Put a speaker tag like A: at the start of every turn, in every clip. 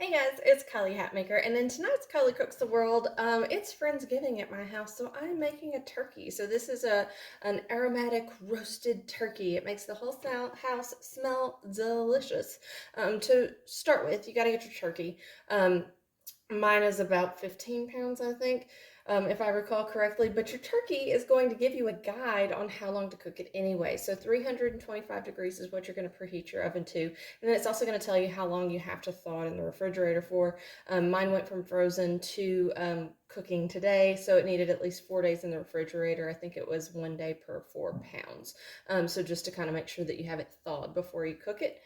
A: Hey guys, it's Kylie Hatmaker, and in tonight's Kylie Cooks the World, it's Friendsgiving at my house, so I'm making a turkey. So this is an aromatic roasted turkey. It makes the whole house smell delicious. To start with, you got to get your turkey. Mine is about 15 pounds, I think, if I recall correctly. But your turkey is going to give you a guide on how long to cook it anyway. So 325 degrees is what you're going to preheat your oven to. And then it's also going to tell you how long you have to thaw it in the refrigerator for. Mine went from frozen to cooking today, so it needed at least 4 days in the refrigerator. I think it was 1 day per 4 pounds. So just to kind of make sure that you have it thawed before you cook it.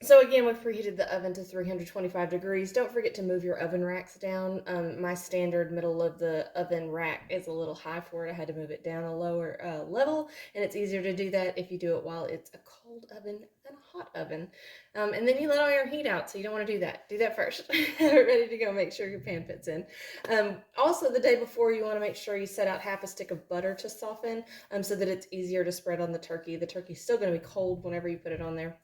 A: So again, we've preheated the oven to 325 degrees. Don't forget to move your oven racks down. My standard middle of the oven rack is a little high for it. I had to move it down a lower level, and it's easier to do that if you do it while it's a cold oven than a hot oven. And then you let all your heat out, so you don't want to do that. Do that first. Ready to go, make sure your pan fits in. Also, the day before, you want to make sure you set out half a stick of butter to soften so that it's easier to spread on the turkey. The turkey's still going to be cold whenever you put it on there.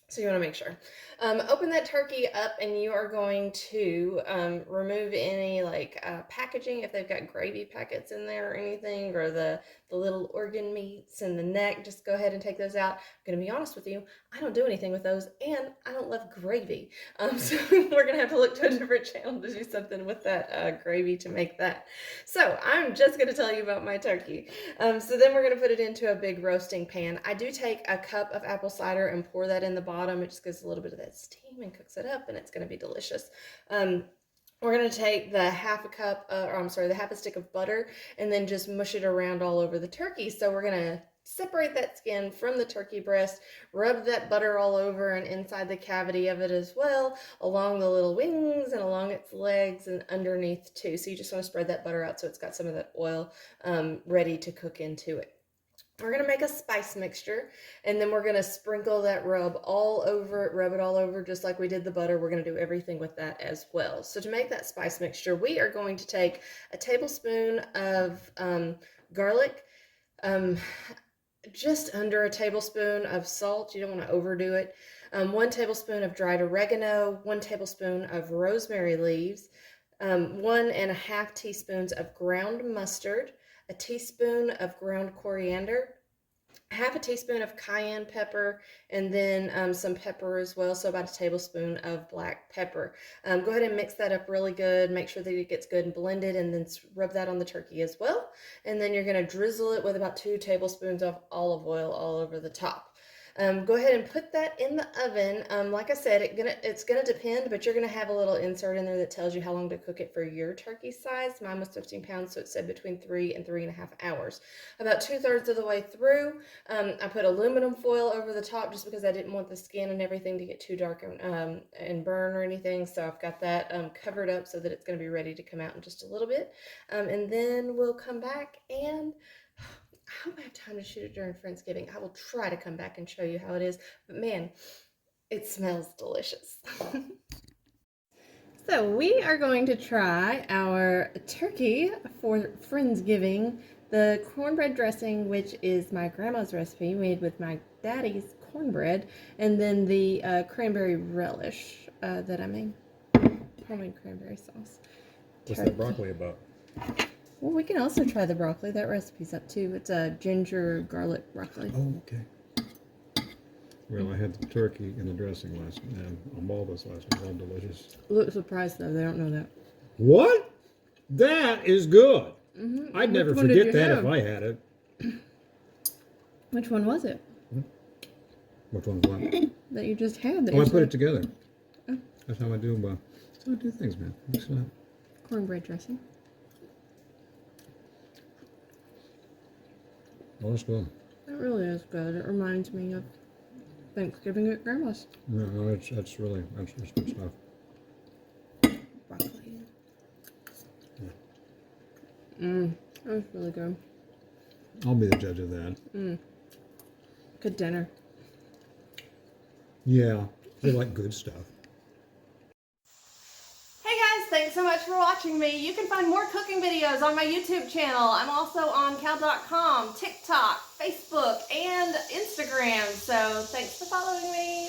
A: So you want to make sure. Open that turkey up, and you are going to remove any packaging, if they've got gravy packets in there or anything, or the little organ meats and the neck. Just go ahead and take those out. I'm going to be honest with you, I don't do anything with those, and I don't love gravy. So we're going to have to look to a different channel to do something with that gravy to make that. So I'm just going to tell you about my turkey. So then we're going to put it into a big roasting pan. I do take a cup of apple cider and pour that in the bottom. It just gives a little bit of that steam and cooks it up, and it's going to be delicious. We're going to take the half a stick of butter, and then just mush it around all over the turkey. So we're going to separate that skin from the turkey breast, rub that butter all over and inside the cavity of it as well, along the little wings and along its legs and underneath too. So you just want to spread that butter out so it's got some of that oil ready to cook into it. We're going to make a spice mixture, and then we're going to sprinkle that rub all over it, rub it all over just like we did the butter. We're going to do everything with that as well. So to make that spice mixture, we are going to take a tablespoon of garlic, just under a tablespoon of salt. You don't want to overdo it. 1 tablespoon of dried oregano, 1 tablespoon of rosemary leaves, 1.5 teaspoons of ground mustard, a teaspoon of ground coriander, half a teaspoon of cayenne pepper, and then some pepper as well, so about a tablespoon of black pepper. Go ahead and mix that up really good. Make sure that it gets good and blended, and then rub that on the turkey as well. And then you're going to drizzle it with about 2 tablespoons of olive oil all over the top. Go ahead and put that in the oven. Like I said, it's gonna depend, but you're gonna have a little insert in there that tells you how long to cook it for your turkey size. Mine was 15 pounds, so it said between 3 and 3.5 hours. About 2/3 of the way through, I put aluminum foil over the top just because I didn't want the skin and everything to get too dark and burn or anything. So I've got that covered up so that it's gonna be ready to come out in just a little bit. And then we'll come back, and I hope I have time to shoot it during Friendsgiving. I will try to come back and show you how it is. But man, it smells delicious. So we are going to try our turkey for Friendsgiving. The cornbread dressing, which is my grandma's recipe, made with my daddy's cornbread. And then the cranberry relish that I made. Homemade cranberry sauce.
B: What's that broccoli about?
A: Well, we can also try the broccoli. That recipe's up too. It's a ginger garlic broccoli.
B: Oh, okay. Well, I had the turkey and the dressing last night, and all this last night. All delicious.
A: Look surprised though. They don't know that.
B: What? That is good.
A: Mm-hmm.
B: I'd never forget that if I had it.
A: Which one was it?
B: Which one's what?
A: That you just had.
B: Oh, I put it together. Oh. That's how I do. That's how I do things, man. Mix it up.
A: Cornbread dressing.
B: Oh, it's good.
A: It really is good. It reminds me of Thanksgiving at Grandma's.
B: No, that's good stuff.
A: Broccoli.
B: Yeah.
A: That was really good.
B: I'll be the judge of that.
A: Good dinner.
B: Yeah, they like good stuff.
A: Thanks so much for watching me. You can find more cooking videos on my YouTube channel. I'm also on cal.com, TikTok, Facebook, and Instagram. So thanks for following me.